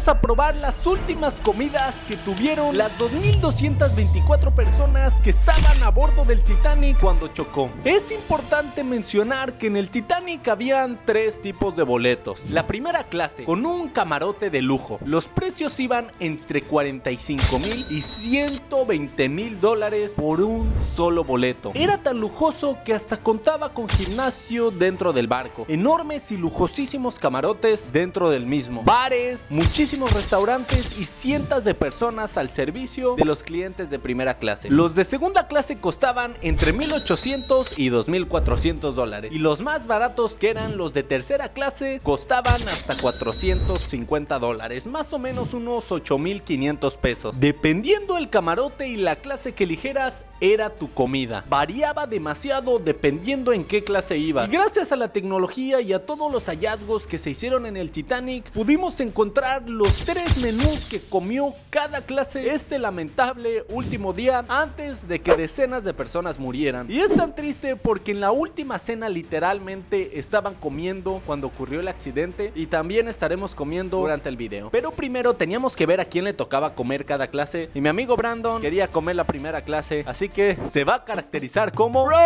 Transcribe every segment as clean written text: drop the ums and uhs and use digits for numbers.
vamos a probar las últimas comidas que tuvieron las 2224 personas que estaban a bordo del Titanic cuando chocó. Es importante mencionar que en el Titanic habían tres tipos de boletos. La primera clase, con un camarote de lujo. Los precios iban entre 45,000 y 120,000 dólares por un solo boleto. Era tan lujoso que hasta contaba con gimnasio dentro del barco, enormes y lujosísimos camarotes dentro del mismo, bares, muchísimos restaurantes y cientos de personas al servicio de los clientes de primera clase. Los de segunda clase costaban entre 1,800 y 2,400 dólares y los más baratos, que eran los de tercera clase, costaban hasta 450 dólares, más o menos unos 8,500 pesos. Dependiendo el camarote y la clase que eligieras, era tu comida. Variaba demasiado dependiendo en qué clase ibas. Y gracias a la tecnología y a todos los hallazgos que se hicieron en el Titanic, pudimos encontrar los tres menús que comió cada clase este lamentable último día antes de que decenas de personas murieran. Y es tan triste porque en la última cena literalmente estaban comiendo cuando ocurrió el accidente, y también estaremos comiendo durante el video. Pero primero teníamos que ver a quién le tocaba comer cada clase, y mi amigo Brandon quería comer la primera clase, así que se va a caracterizar como Rose.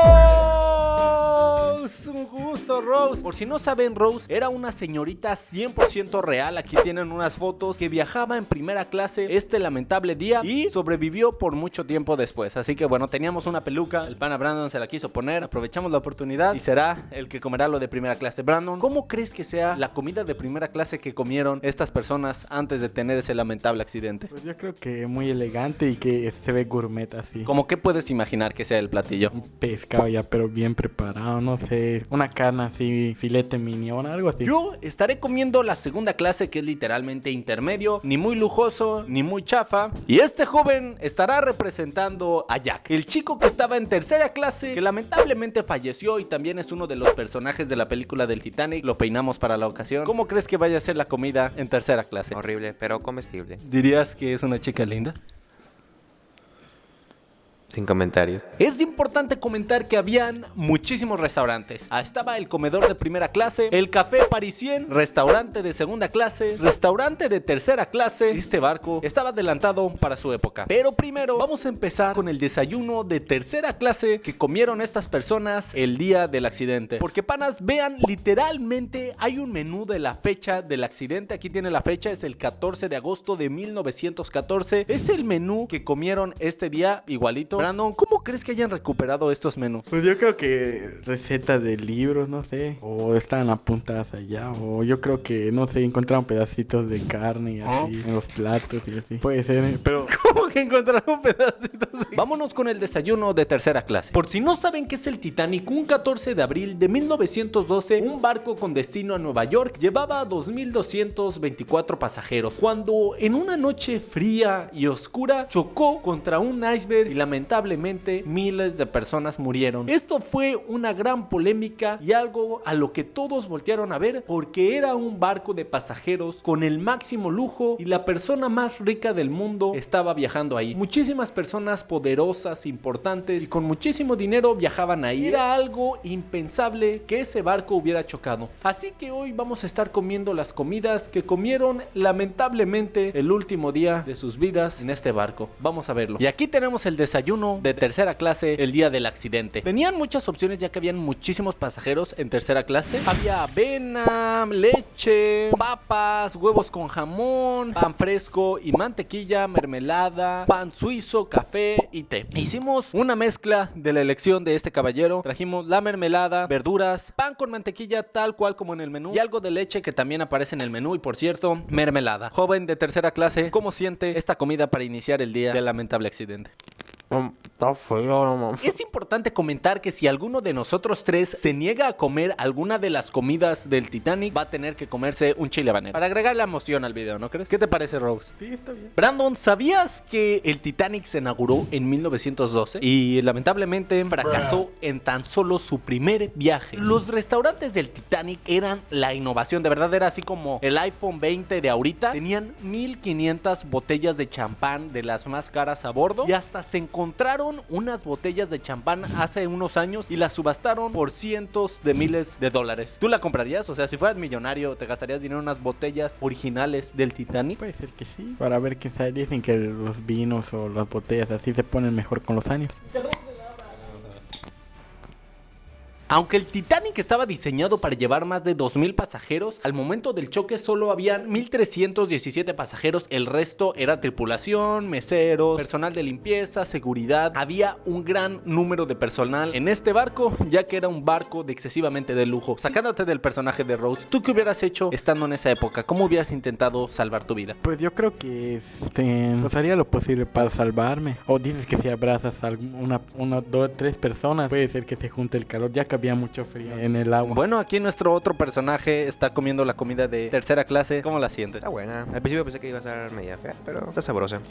Un gusto, Rose. Por si no saben, Rose era una señorita 100% real. Aquí tienen unas fotos, que viajaba en primera clase este lamentable día y sobrevivió por mucho tiempo después. Así que bueno, teníamos una peluca, el pana Brandon se la quiso poner, aprovechamos la oportunidad y será el que comerá lo de primera clase. Brandon, ¿cómo crees que sea la comida de primera clase que comieron estas personas antes de tener ese lamentable accidente? Pues yo creo que muy elegante y que se ve gourmet así. ¿Cómo qué puedes imaginar que sea el platillo? Un pescado ya pero bien preparado, no sé, una carne así, filete mignon, algo así. Yo estaré comiendo la segunda clase, que es literalmente intermedio, ni muy lujoso ni muy chafa, y este joven estará representando a Jack, el chico que estaba en tercera clase, que lamentablemente falleció y también es uno de los personajes de la película del Titanic. Lo peinamos para la ocasión. ¿Cómo crees que vaya a ser la comida en tercera clase? Horrible, pero comestible. ¿Dirías que es una chica linda? Sin comentarios. Es importante comentar que habían muchísimos restaurantes. Estaba el comedor de primera clase, el café parisien, restaurante de segunda clase, restaurante de tercera clase. Este barco estaba adelantado para su época. Pero primero vamos a empezar con el desayuno de tercera clase que comieron estas personas el día del accidente. Porque panas, vean, literalmente hay un menú de la fecha del accidente. Aquí tiene la fecha, es el 14 de agosto de 1914. Es el menú que comieron este día, igualito. Brandon, ¿cómo crees que hayan recuperado estos menús? Pues yo creo que recetas de libros, no sé, o están apuntadas allá, o yo creo que, no sé, encontraron pedacitos de carne y así en los platos y así. Puede ser, pero ¿cómo que encontraron pedacitos de... Vámonos con el desayuno de tercera clase. Por si no saben qué es el Titanic, un 14 de abril de 1912, un barco con destino a Nueva York llevaba a 2,224 pasajeros, cuando en una noche fría y oscura chocó contra un iceberg y lamentablemente miles de personas murieron. Esto fue una gran polémica y algo a lo que todos voltearon a ver, porque era un barco de pasajeros con el máximo lujo y la persona más rica del mundo estaba viajando ahí. Muchísimas personas poderosas, importantes y con muchísimo dinero viajaban ahí. Era algo impensable que ese barco hubiera chocado. Así que hoy vamos a estar comiendo las comidas que comieron lamentablemente el último día de sus vidas en este barco. Vamos a verlo. Y aquí tenemos el desayuno de tercera clase el día del accidente. Tenían muchas opciones ya que habían muchísimos pasajeros en tercera clase. Había avena, leche, papas, huevos con jamón, pan fresco y mantequilla, mermelada, pan suizo, café y té. Hicimos una mezcla de la elección de este caballero. Trajimos la mermelada, verduras, pan con mantequilla tal cual como en el menú y algo de leche que también aparece en el menú. Y por cierto, mermelada. Joven de tercera clase, ¿cómo siente esta comida para iniciar el día del lamentable accidente? Está feo, no mames. Es importante comentar que si alguno de nosotros tres se niega a comer alguna de las comidas del Titanic, va a tener que comerse un chile habanero para agregar la emoción al video, ¿no crees? ¿Qué te parece, Rose? sí, está bien. Brandon, ¿sabías que el Titanic se inauguró en 1912 y lamentablemente fracasó en tan solo su primer viaje? Los restaurantes del Titanic eran la innovación, de verdad era así como el iPhone 20 de ahorita. Tenían 1,500 botellas de champán de las más caras a bordo y hasta se encontraron unas botellas de champán hace unos años y las subastaron por cientos de miles de dólares. ¿Tú la comprarías? O sea, si fueras millonario, ¿te gastarías dinero en unas botellas originales del Titanic? Puede ser que sí. Para ver qué sabe. Dicen que los vinos o las botellas así se ponen mejor con los años. Aunque el Titanic estaba diseñado para llevar más de 2000 pasajeros, al momento del choque solo habían 1317 pasajeros, el resto era tripulación, meseros, personal de limpieza, seguridad. Había un gran número de personal en este barco, ya que era un barco de excesivamente de lujo. Sacándote del personaje de Rose, ¿tú qué hubieras hecho estando en esa época? ¿Cómo hubieras intentado salvar tu vida? Pues yo creo que pues haría lo posible para salvarme. O dices que si abrazas a una, dos, tres personas, puede ser que se junte el calor, ya que había mucho frío en el agua. Bueno, aquí nuestro otro personaje está comiendo la comida de tercera clase. ¿Cómo la sientes? Está buena. Al principio pensé que iba a ser media fea, pero está sabrosa.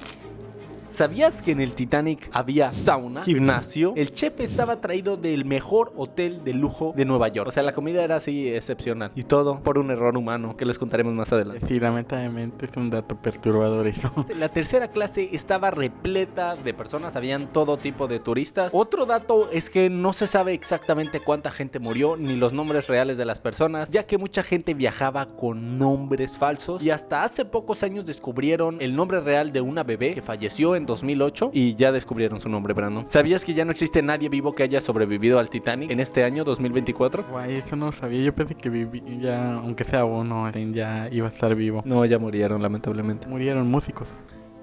¿Sabías que en el Titanic había sauna, gimnasio? El chef estaba traído del mejor hotel de lujo de Nueva York. O sea, la comida era así excepcional. Y todo por un error humano que les contaremos más adelante. Sí, lamentablemente es un dato perturbador eso. La tercera clase estaba repleta de personas, habían todo tipo de turistas. Otro dato es que no se sabe exactamente cuánta gente murió, ni los nombres reales de las personas, ya que mucha gente viajaba con nombres falsos. Y hasta hace pocos años descubrieron el nombre real de una bebé que falleció en 2008 y ya descubrieron su nombre, Brandon. ¿Sabías que ya no existe nadie vivo que haya sobrevivido al Titanic en este año 2024? Guay, eso no lo sabía. Yo pensé que ya, aunque sea uno, ya iba a estar vivo. No, ya murieron, lamentablemente. Murieron músicos.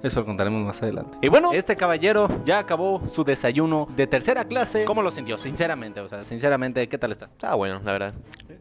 Eso lo contaremos más adelante. Y bueno, este caballero ya acabó su desayuno de tercera clase. ¿Cómo lo sintió? Sinceramente, o sea, sinceramente, ¿qué tal está? Está bueno, la verdad. ¿Sí?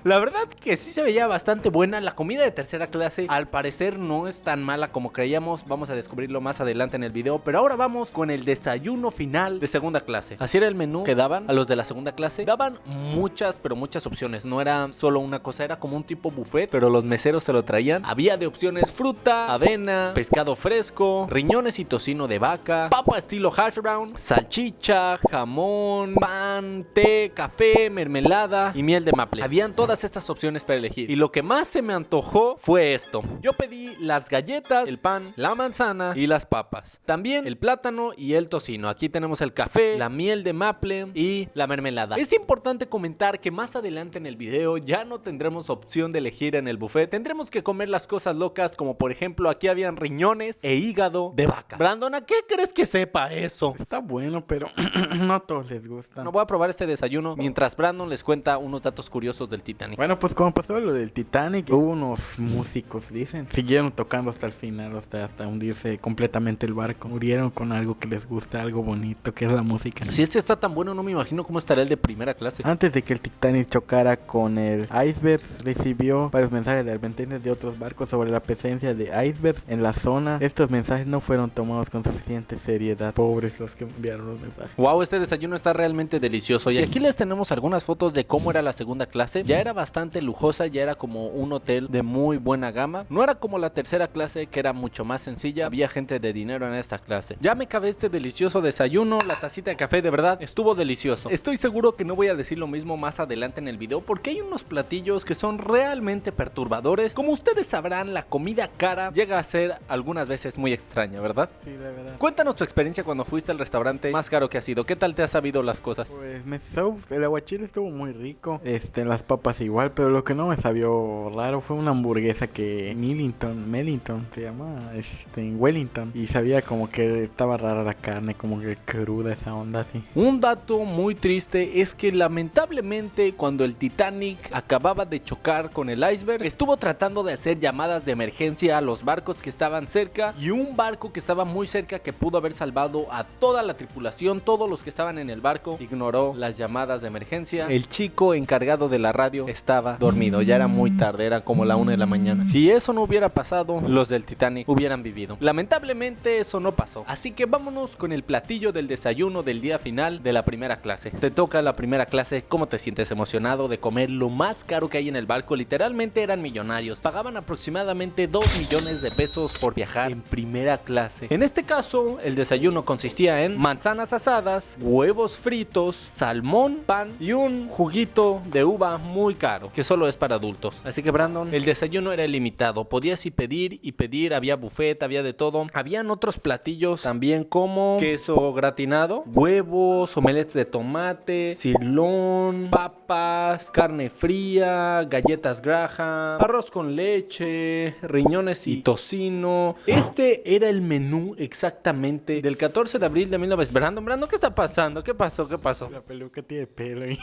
La verdad que sí se veía bastante buena. La comida de tercera clase al parecer no es tan mala como creíamos. Vamos a descubrirlo más adelante en el video. Pero ahora vamos con el desayuno final de segunda clase. Así era el menú que daban a los de la segunda clase. Daban muchas, pero muchas opciones. No era solo una cosa, era como un tipo buffet, pero los meseros se lo traían. Había de opciones fruta, avena, pescado fresco, riñones y tocino de vaca, papa estilo hash brown, salchicha, jamón, pan, té, café, mermelada y miel de maple. Habían todas estas opciones para elegir. Y lo que más se me antojó fue esto. Yo pedí las galletas, el pan, la manzana y las papas. También el plátano y el tocino. Aquí tenemos el café, la miel de maple y la mermelada. Es importante comentar que más adelante en el video ya no tendremos opción de elegir en el buffet. Tendremos que comer las cosas locas, como por ejemplo aquí habían riñones e hígado de vaca. Brandon, ¿a qué crees que sepa eso? Está bueno, pero no a todos les gusta. No voy a probar este desayuno mientras Brandon les cuenta unos datos curiosos del Titanic. Bueno, pues como pasó lo del Titanic, hubo unos músicos, dicen, siguieron tocando hasta el final, hasta hundirse completamente el barco. Murieron con algo que les gusta, algo bonito, que es la música. Si este está tan bueno, no me imagino cómo estará el de primera clase. Antes de que el Titanic chocara con el iceberg, recibió varios mensajes de advertencias de otros barcos sobre la presencia de icebergs en la zona. Estos mensajes no fueron tomados con suficiente seriedad. Pobres los que enviaron los mensajes. Wow, este desayuno está realmente delicioso. Y aquí les tenemos algunas fotos de cómo era la segunda clase. Ya era bastante lujosa, ya era como un hotel de muy buena gama. No era como la tercera clase, que era mucho más sencilla. Había gente de dinero en esta clase. Ya me acabé este delicioso desayuno. La tacita de café de verdad estuvo delicioso. Estoy seguro que no voy a decir lo mismo más adelante en el video, porque hay unos platillos que son realmente perturbadores. Como ustedes sabrán, la comida cara llega a ser algunas veces muy extraña, ¿verdad? Sí, la verdad. Cuéntanos tu experiencia cuando fuiste al restaurante más caro que has ido. ¿Qué tal te has sabido las cosas? Pues el aguachile estuvo muy rico. Las papas igual, pero lo que no me sabió raro fue una hamburguesa que Mellington se llama, en Wellington, y sabía como que estaba rara la carne, como que cruda, esa onda así. Un dato muy triste es que lamentablemente cuando el Titanic acababa de chocar con el iceberg, estuvo tratando de hacer llamadas de emergencia a los barcos que estaban cerca, y un barco que estaba muy cerca, que pudo haber salvado a toda la tripulación, todos los que estaban en el barco, ignoró las llamadas de emergencia. El chico encargado de la radio estaba dormido, ya era muy tarde, era como la 1 de la mañana. Si eso no hubiera pasado, los del Titanic hubieran vivido. Lamentablemente eso no pasó, así que vámonos con el platillo del desayuno del día final de la primera clase. Te toca la primera clase. ¿Cómo te sientes? ¿Emocionado de comer lo más caro que hay en el barco? Literalmente eran millonarios, pagaban aproximadamente 2 millones de pesos por viajar en primera clase. En este caso, el desayuno consistía en manzanas asadas, huevos fritos, salmón, pan y un juguito de uva muy caro, que solo es para adultos. Así que Brandon, el desayuno era ilimitado, podías y pedir, había buffet, había de todo. Habían otros platillos también como queso gratinado, huevos, omelets de tomate, cirlón, papas, carne fría, galletas Graham, arroz con leche, riñones y tocino. Este era el menú exactamente del 14 de abril de 1900. Brandon, ¿qué está pasando? ¿Qué pasó? La peluca tiene pelo ahí.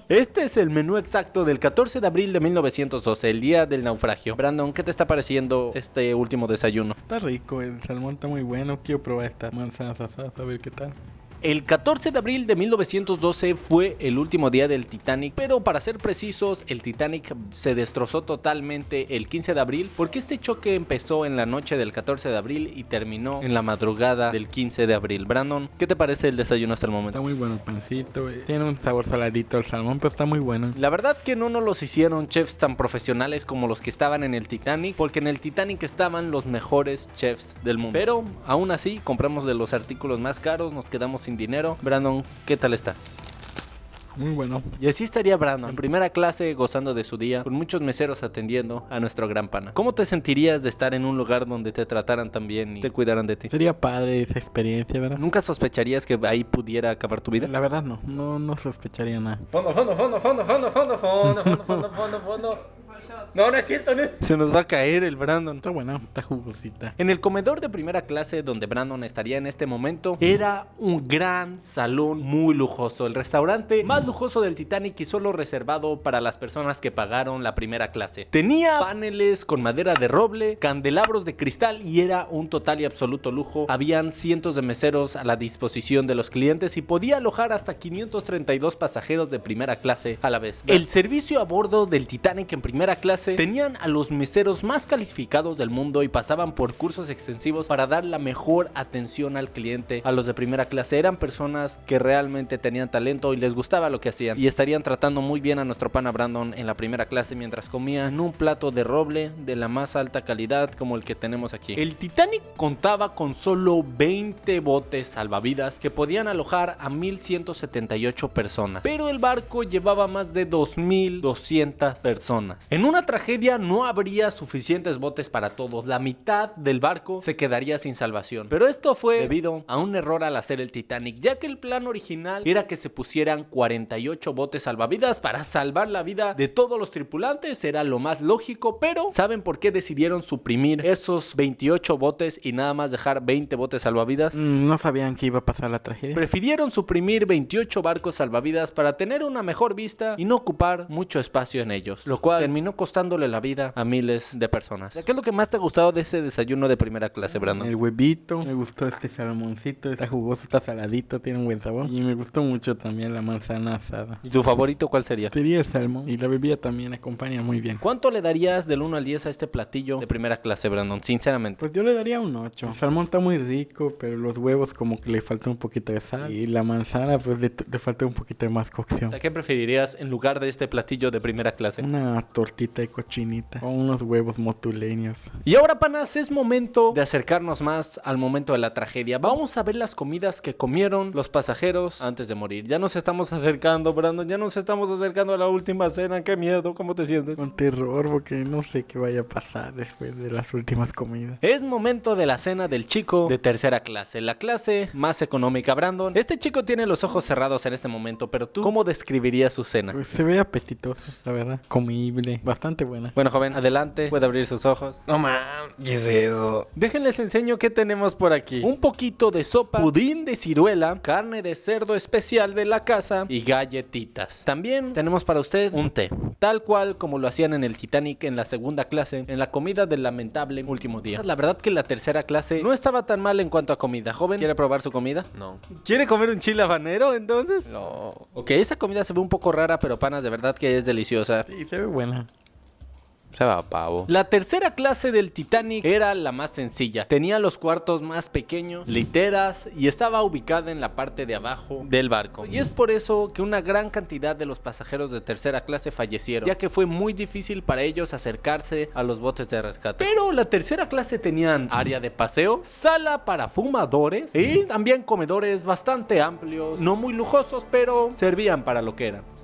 Este es el menú exacto del 14 de abril de 1912, el día del naufragio. Brandon, ¿qué te está pareciendo este último desayuno? Está rico, el salmón está muy bueno. Quiero probar esta manzana asada, a ver qué tal. El 14 de abril de 1912 fue el último día del Titanic, pero para ser precisos, el Titanic se destrozó totalmente el 15 de abril porque este choque empezó en la noche del 14 de abril y terminó en la madrugada del 15 de abril. Brandon, ¿qué te parece el desayuno hasta el momento? Está muy bueno el pancito, tiene un sabor saladito el salmón, pero está muy bueno. La verdad que no nos los hicieron chefs tan profesionales como los que estaban en el Titanic, porque en el Titanic estaban los mejores chefs del mundo. Pero aún así, compramos de los artículos más caros, nos quedamos sin dinero. Brandon, ¿qué tal está? Muy bueno. Y así estaría Brandon, en primera clase, gozando de su día, con muchos meseros atendiendo a nuestro gran pana. ¿Cómo te sentirías de estar en un lugar donde te trataran tan bien y te cuidaran de ti? Sería padre esa experiencia, ¿verdad? ¿Nunca sospecharías que ahí pudiera acabar tu vida? La verdad no sospecharía nada. Fondo. No es cierto, no es. Se nos va a caer el Brandon. Está buena, está jugosita. En el comedor de primera clase donde Brandon estaría en este momento, era un gran salón muy lujoso. El restaurante más lujoso del Titanic y solo reservado para las personas que pagaron la primera clase. Tenía paneles con madera de roble, candelabros de cristal y era un total y absoluto lujo. Habían cientos de meseros a la disposición de los clientes y podía alojar hasta 532 pasajeros de primera clase a la vez. El servicio a bordo del Titanic en primera clase tenían a los meseros más calificados del mundo y pasaban por cursos extensivos para dar la mejor atención al cliente. A los de primera clase eran personas que realmente tenían talento y les gustaba lo que hacían y estarían tratando muy bien a nuestro pana Brandon en la primera clase mientras comía en un plato de roble de la más alta calidad como el que tenemos aquí. El Titanic contaba con solo 20 botes salvavidas que podían alojar a 1178 personas, pero el barco llevaba más de 2200 personas. En una tragedia no habría suficientes botes para todos, la mitad del barco se quedaría sin salvación, pero esto fue debido a un error al hacer el Titanic, ya que el plan original era que se pusieran 48 botes salvavidas para salvar la vida de todos los tripulantes, era lo más lógico, pero ¿saben por qué decidieron suprimir esos 28 botes y nada más dejar 20 botes salvavidas? No sabían que iba a pasar la tragedia. Prefirieron suprimir 28 barcos salvavidas para tener una mejor vista y no ocupar mucho espacio en ellos, lo cual terminó costándole la vida a miles de personas. ¿Qué es lo que más te ha gustado de ese desayuno de primera clase, Brandon? El huevito, me gustó este salmoncito, está jugoso, está saladito, tiene un buen sabor. Y me gustó mucho también la manzana asada. ¿Y tu favorito cuál sería? Sería el salmón y la bebida también acompaña muy bien. ¿Cuánto le darías del 1 al 10 a este platillo de primera clase, Brandon? Sinceramente. Pues yo le daría un 8. El salmón está muy rico, pero los huevos como que le falta un poquito de sal. Y la manzana pues le falta un poquito de más cocción. ¿Qué preferirías en lugar de este platillo de primera clase? Una tortita de cochinita o unos huevos motuleños. Y ahora, panas, es momento de acercarnos más al momento de la tragedia. Vamos a ver las comidas que comieron los pasajeros antes de morir. Ya nos estamos acercando, Brandon, ya nos estamos acercando a la última cena. Qué miedo, ¿cómo te sientes? Con terror, porque no sé qué vaya a pasar después de las últimas comidas. Es momento de la cena del chico de tercera clase, la clase más económica, Brandon. Este chico tiene los ojos cerrados en este momento, pero tú, ¿cómo describirías su cena? Pues se ve apetitosa, la verdad. Comible, bastante buena. Bueno, joven, adelante, puede abrir sus ojos. No mames, ¿qué es eso? Déjenles enseño qué tenemos por aquí. Un poquito de sopa, pudín de ciruela, carne de cerdo especial de la casa y galletitas. También tenemos para usted un té, tal cual como lo hacían en el Titanic en la segunda clase, en la comida del lamentable último día. La verdad que la tercera clase no estaba tan mal en cuanto a comida. Joven, ¿quiere probar su comida? No. ¿Quiere comer un chile habanero entonces? No. Ok, esa comida se ve un poco rara, pero panas, de verdad que es deliciosa. Sí, se ve buena. Se va a pavo. La tercera clase del Titanic era la más sencilla. Tenía los cuartos más pequeños, literas y estaba ubicada en la parte de abajo del barco. Y es por eso que una gran cantidad de los pasajeros de tercera clase fallecieron, ya que fue muy difícil para ellos acercarse a los botes de rescate. Pero la tercera clase tenían área de paseo, sala para fumadores y también comedores bastante amplios, no muy lujosos, pero servían para lo que eran.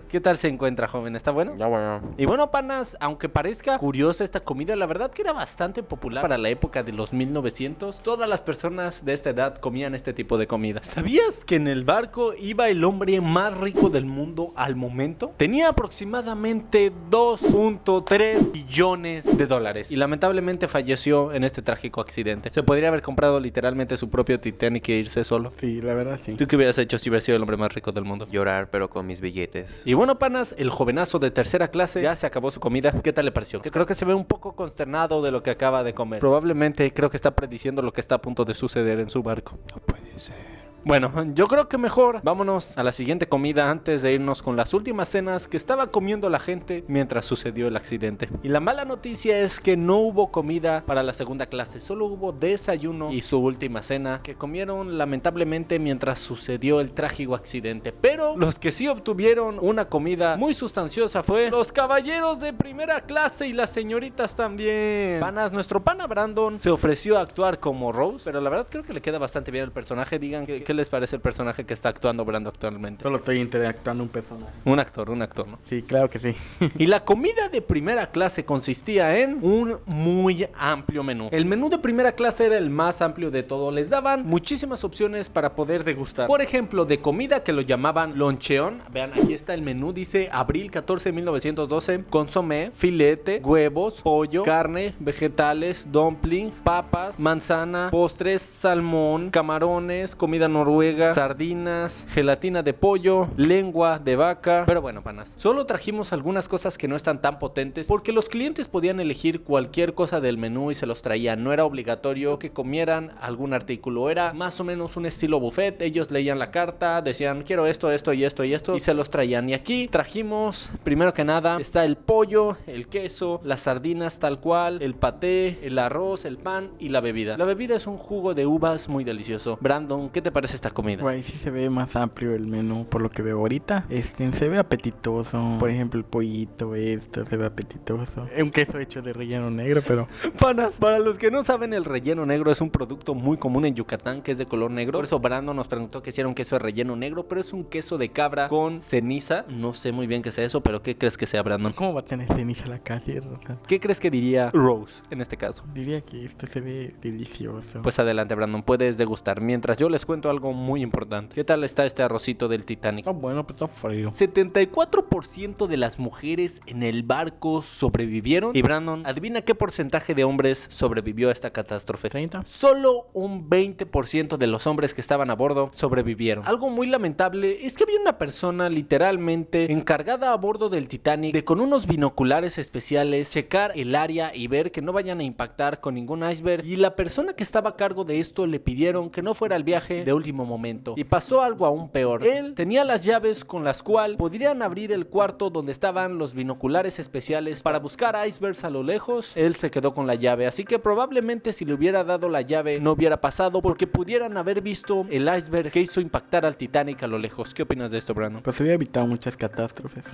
¿Qué tal se encuentra, joven? ¿Está bueno? Ya bueno. Y bueno, panas, aunque parezca curiosa esta comida, la verdad que era bastante popular para la época de los 1900. Todas las personas de esta edad comían este tipo de comida. ¿Sabías que en el barco iba el hombre más rico del mundo al momento? Tenía aproximadamente 2.3 billones de dólares y lamentablemente falleció en este trágico accidente. Se podría haber comprado literalmente su propio Titanic e irse solo. Sí, la verdad sí. ¿Tú qué hubieras hecho si hubieras sido el hombre más rico del mundo? Llorar, pero con mis billetes. Y bueno, panas, el jovenazo de tercera clase ya se acabó su comida. ¿Qué tal le pareció? Creo que se ve un poco consternado de lo que acaba de comer. Probablemente creo que está prediciendo lo que está a punto de suceder en su barco. No puede ser. Bueno, yo creo que mejor vámonos a la siguiente comida antes de irnos con las últimas cenas que estaba comiendo la gente mientras sucedió el accidente. Y la mala noticia es que no hubo comida para la segunda clase, solo hubo desayuno y su última cena que comieron lamentablemente mientras sucedió el trágico accidente. Pero los que sí obtuvieron una comida muy sustanciosa fue los caballeros de primera clase y las señoritas también. Panas, nuestro pana Brandon se ofreció a actuar como Rose, pero la verdad creo que le queda bastante bien el personaje. Digan ¿qué les parece el personaje que está actuando Brando actualmente? Solo estoy interactuando un personaje. Un actor, ¿no? Sí, claro que sí. Y la comida de primera clase consistía en un muy amplio menú. El menú de primera clase era el más amplio de todo. Les daban muchísimas opciones para poder degustar. Por ejemplo, de comida que lo llamaban loncheón. Vean, aquí está el menú. Dice abril 14 de 1912. Consomé, filete, huevos, pollo, carne, vegetales, dumpling, papas, manzana, postres, salmón, camarones, comida noruega, sardinas, gelatina de pollo, lengua de vaca. Pero bueno, panas, solo trajimos algunas cosas que no están tan potentes porque los clientes podían elegir cualquier cosa del menú y se los traían. No era obligatorio que comieran algún artículo, era más o menos un estilo buffet. Ellos leían la carta, decían quiero esto, esto y esto y esto y se los traían. Y aquí trajimos, primero que nada, está el pollo, el queso, las sardinas tal cual, el paté, el arroz, el pan y la bebida. La bebida es un jugo de uvas muy delicioso. Brandon, ¿qué te parece esta comida? Güey, sí se ve más amplio el menú por lo que veo ahorita. Se ve apetitoso. Por ejemplo, el pollito, se ve apetitoso. Es un queso hecho de relleno negro, pero... Panas, para los que no saben, el relleno negro es un producto muy común en Yucatán que es de color negro. Por eso Brandon nos preguntó que si era un queso de relleno negro, pero es un queso de cabra con ceniza. No sé muy bien qué sea eso, pero ¿qué crees que sea, Brandon? ¿Cómo va a tener ceniza la calle? ¿Qué crees que diría Rose en este caso? Diría que esto se ve delicioso. Pues adelante, Brandon, puedes degustar. Mientras yo les cuento algo muy importante. ¿Qué tal está este arrocito del Titanic? Está bueno, pero está frío. 74% de las mujeres en el barco sobrevivieron. Y Brandon, adivina qué porcentaje de hombres sobrevivió a esta catástrofe. 30. Solo un 20% de los hombres que estaban a bordo sobrevivieron. Algo muy lamentable es que había una persona literalmente encargada a bordo del Titanic de con unos binoculares especiales checar el área y ver que no vayan a impactar con ningún iceberg. Y la persona que estaba a cargo de esto le pidieron que no fuera al viaje de último momento. Y pasó algo aún peor. Él tenía las llaves con las cuales podrían abrir el cuarto donde estaban los binoculares especiales para buscar icebergs a lo lejos. Él se quedó con la llave, así que probablemente si le hubiera dado la llave no hubiera pasado porque pudieran haber visto el iceberg que hizo impactar al Titanic a lo lejos. ¿Qué opinas de esto, Brandon? Pues se había evitado muchas catástrofes.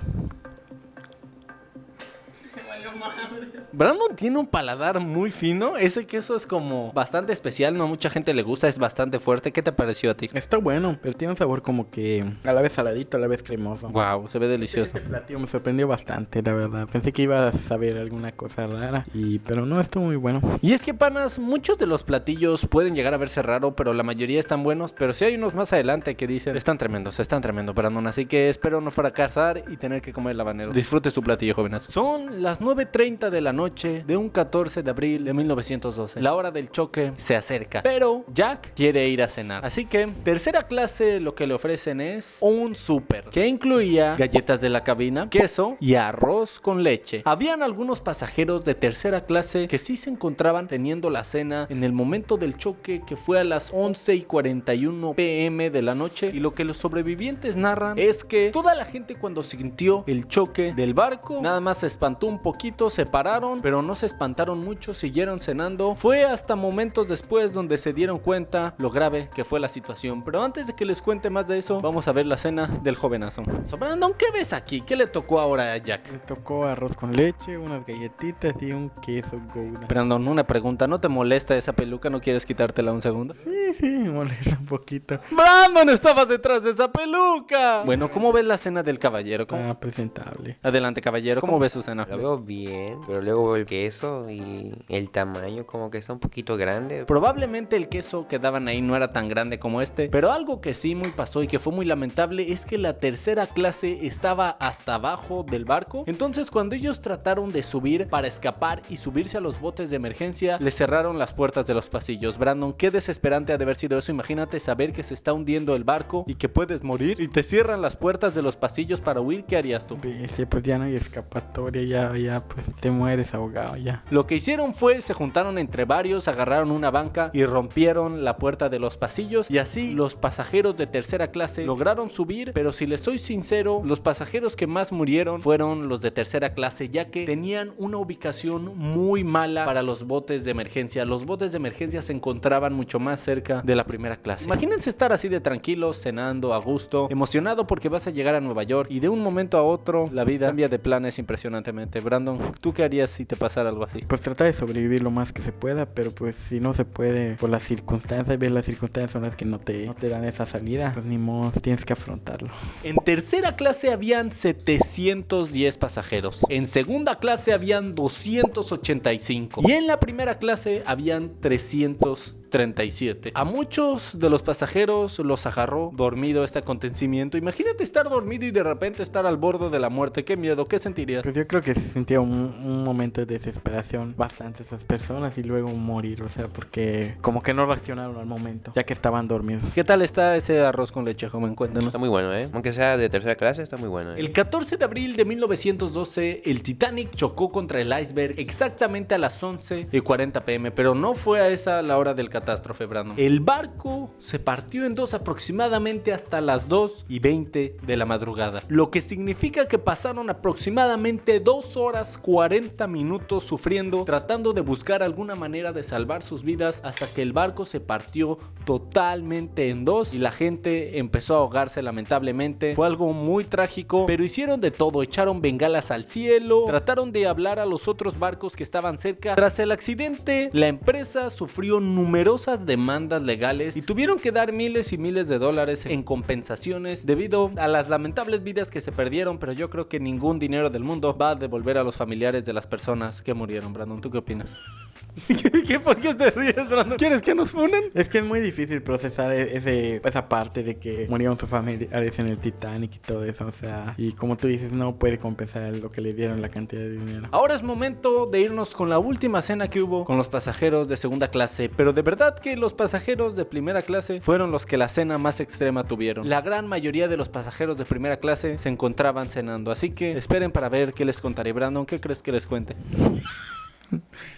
Brandon tiene un paladar muy fino. Ese queso es como bastante especial, no a mucha gente le gusta, es bastante fuerte. ¿Qué te pareció a ti? Está bueno, pero tiene un sabor como que a la vez saladito, a la vez cremoso. Wow, se ve delicioso. Este platillo me sorprendió bastante, la verdad. Pensé que iba a saber alguna cosa rara, pero no, estuvo muy bueno. Y es que, panas, muchos de los platillos pueden llegar a verse raro, pero la mayoría están buenos. Pero sí hay unos más adelante que dicen están tremendos, Brandon. Así que espero no fracasar y tener que comer el habanero. Disfrute su platillo, jóvenes. Son las 9:30 de la noche de un 14 de abril de 1912. La hora del choque se acerca, pero Jack quiere ir a cenar. Así que, tercera clase, lo que le ofrecen es un súper que incluía galletas de la cabina, queso y arroz con leche. Habían algunos pasajeros de tercera clase que sí se encontraban teniendo la cena en el momento del choque, que fue a las 11:41 p.m. de la noche. Y lo que los sobrevivientes narran es que toda la gente, cuando sintió el choque del barco, nada más se espantó un poquito, se pararon asustaron, pero no se espantaron mucho, siguieron cenando. Fue hasta momentos después donde se dieron cuenta lo grave que fue la situación. Pero antes de que les cuente más de eso, vamos a ver la cena del jovenazo. So, Brandon, ¿qué ves aquí? ¿Qué le tocó ahora a Jack? Le tocó arroz con leche, unas galletitas y un queso Gouda. Brandon, una pregunta, ¿no te molesta esa peluca? ¿No quieres quitártela un segundo? Sí, me molesta un poquito. ¡Brandon, estabas detrás de esa peluca! Bueno, ¿cómo ves la cena del caballero? ¿Cómo? Presentable. Adelante, caballero, ¿cómo ves su cena? Lo veo bien, pero luego veo el queso y el tamaño como que está un poquito grande. Probablemente el queso que daban ahí no era tan grande como este, pero algo que sí muy pasó y que fue muy lamentable es que la tercera clase estaba hasta abajo del barco. Entonces cuando ellos trataron de subir para escapar y subirse a los botes de emergencia, les cerraron las puertas de los pasillos. Brandon, qué desesperante ha de haber sido eso. Imagínate saber que se está hundiendo el barco y que puedes morir y te cierran las puertas de los pasillos para huir. ¿Qué harías tú? Sí, pues ya no hay escapatoria, ya pues te mueres ahogado ya. Lo que hicieron fue, se juntaron entre varios, agarraron una banca y rompieron la puerta de los pasillos, y así los pasajeros de tercera clase lograron subir. Pero si les soy sincero, los pasajeros que más murieron fueron los de tercera clase, ya que tenían una ubicación muy mala para los botes de emergencia. Los botes de emergencia se encontraban mucho más cerca de la primera clase. Imagínense estar así de tranquilos, cenando a gusto, emocionado porque vas a llegar a Nueva York, y de un momento a otro la vida cambia de planes impresionantemente. Brandon, ¿tú qué harías si te pasara algo así? Pues tratar de sobrevivir lo más que se pueda, pero pues si no se puede por las circunstancias, ves, las circunstancias son las que no te dan esa salida, pues ni modo, tienes que afrontarlo. En tercera clase habían 710 pasajeros, en segunda clase habían 285 y en la primera clase habían 337. A muchos de los pasajeros los agarró dormido este acontecimiento. Imagínate estar dormido y de repente estar al borde de la muerte. Qué miedo, ¿qué sentirías? Pues yo creo que se sentía un momento de desesperación bastante esas personas, y luego morir, o sea, porque como que no reaccionaron al momento, ya que estaban dormidos. ¿Qué tal está ese arroz con leche, joven? Cuéntanos. Está muy bueno, aunque sea de tercera clase, está muy bueno. El 14 de abril de 1912, el Titanic chocó contra el iceberg exactamente a las 11:40 p.m., pero no fue a esa la hora del catástrofe, Brandon. El barco se partió en dos aproximadamente hasta las 2:20 de la madrugada, lo que significa que pasaron aproximadamente 2 horas 40 minutos sufriendo, tratando de buscar alguna manera de salvar sus vidas, hasta que el barco se partió totalmente en dos y la gente empezó a ahogarse lamentablemente. Fue algo muy trágico, pero hicieron de todo, echaron bengalas al cielo, trataron de hablar a los otros barcos que estaban cerca. Tras el accidente, la empresa sufrió numerosas demandas legales y tuvieron que dar miles y miles de dólares en compensaciones debido a las lamentables vidas que se perdieron, pero yo creo que ningún dinero del mundo va a devolver a los familiares de las personas que murieron. Brandon, ¿tú qué opinas? ¿Qué? ¿Por qué te ríes, Brandon? ¿Quieres que nos funen? Es que es muy difícil procesar esa parte de que murieron sus familiares en el Titanic y todo eso, o sea, y como tú dices, no puede compensar lo que le dieron, la cantidad de dinero. Ahora es momento de irnos con la última cena que hubo con los pasajeros de segunda clase, pero de verdad que los pasajeros de primera clase fueron los que la cena más extrema tuvieron. La gran mayoría de los pasajeros de primera clase se encontraban cenando, así que esperen para ver qué les contaré. Brandon, ¿qué crees que les cuente?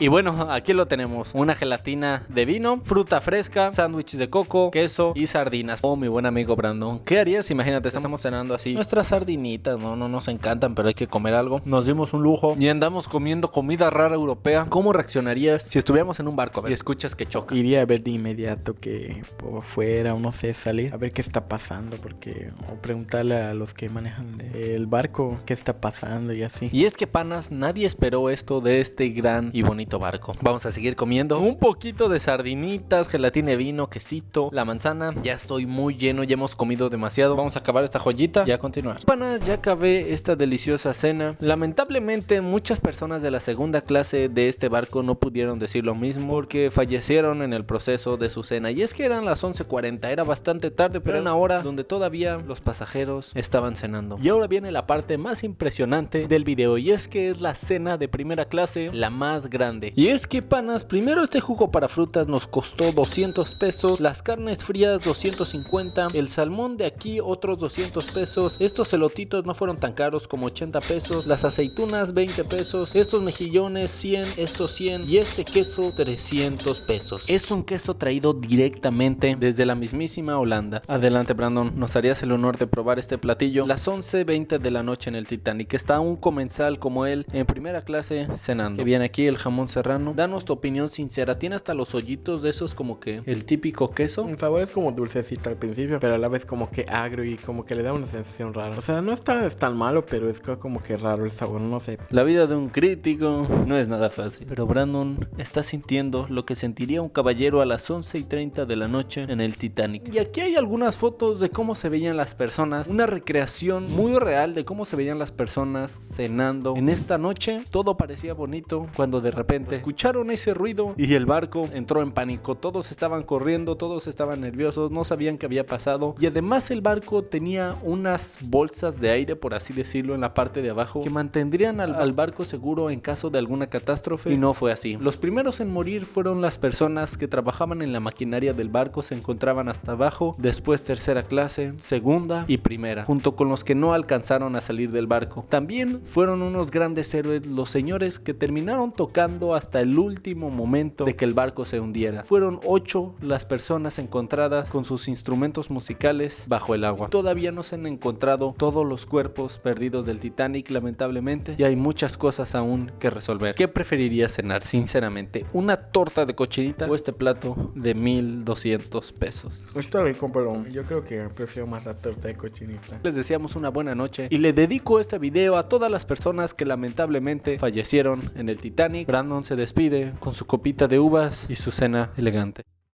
Y bueno, aquí lo tenemos: una gelatina de vino, fruta fresca, sándwich de coco, queso y sardinas. Oh, mi buen amigo Brandon, ¿qué harías? Imagínate, estamos cenando así nuestras sardinitas, no nos encantan, pero hay que comer algo. Nos dimos un lujo y andamos comiendo comida rara europea. ¿Cómo reaccionarías si estuviéramos en un barco y escuchas que choca? Iría a ver de inmediato que por afuera, o no sé, salir a ver qué está pasando, porque o preguntarle a los que manejan el barco qué está pasando y así. Y es que, panas, nadie esperó esto de este gran y bonito barco. Vamos a seguir comiendo un poquito de sardinitas, gelatina de vino, quesito, la manzana. Ya estoy muy lleno, ya hemos comido demasiado. Vamos a acabar esta joyita y a continuar. Panas, ya acabé esta deliciosa cena. Lamentablemente, muchas personas de la segunda clase de este barco no pudieron decir lo mismo porque fallecieron en el proceso de su cena. Y es que eran las 11:40, era bastante tarde, pero en una hora donde todavía los pasajeros estaban cenando. Y ahora viene la parte más impresionante del video, y es que es la cena de primera clase, la más grande grande. Y es que, panas, primero este jugo para frutas nos costó 200 pesos, las carnes frías 250, el salmón de aquí otros 200 pesos, estos elotitos no fueron tan caros como 80 pesos, las aceitunas 20 pesos, estos mejillones 100, estos 100 y este queso 300 pesos. Es un queso traído directamente desde la mismísima Holanda. Adelante, Brandon, nos harías el honor de probar este platillo. Las 11:20 de la noche en el Titanic está un comensal como él en primera clase cenando. Que viene aquí el jamón serrano. Danos tu opinión sincera. Tiene hasta los hoyitos de esos como que el típico queso. El sabor es como dulcecito al principio, pero a la vez como que agrio y como que le da una sensación rara. O sea, no está tan malo, pero es como que raro el sabor, no sé. La vida de un crítico no es nada fácil. Pero Brandon está sintiendo lo que sentiría un caballero a las 11:30 de la noche en el Titanic. Y aquí hay algunas fotos de cómo se veían las personas. Una recreación muy real de cómo se veían las personas cenando en esta noche. Todo parecía bonito cuando de repente escucharon ese ruido y el barco entró en pánico. Todos estaban corriendo, todos estaban nerviosos, no sabían qué había pasado. Y además el barco tenía unas bolsas de aire, por así decirlo, en la parte de abajo que mantendrían al barco seguro en caso de alguna catástrofe. Y no fue así. Los primeros en morir fueron las personas que trabajaban en la maquinaria del barco. Se encontraban hasta abajo, después tercera clase, segunda y primera, junto con los que no alcanzaron a salir del barco. También fueron unos grandes héroes los señores que terminaron tocando hasta el último momento de que el barco se hundiera. Fueron 8 las personas encontradas con sus instrumentos musicales bajo el agua. Todavía no se han encontrado todos los cuerpos perdidos del Titanic, lamentablemente, y hay muchas cosas aún que resolver. ¿Qué preferirías cenar, sinceramente? ¿Una torta de cochinita o este plato de 1,200 pesos? Está rico, pero yo creo que prefiero más la torta de cochinita. Les deseamos una buena noche y le dedico este video a todas las personas que lamentablemente fallecieron en el Titanic. Brandon se despide con su copita de uvas y su cena elegante.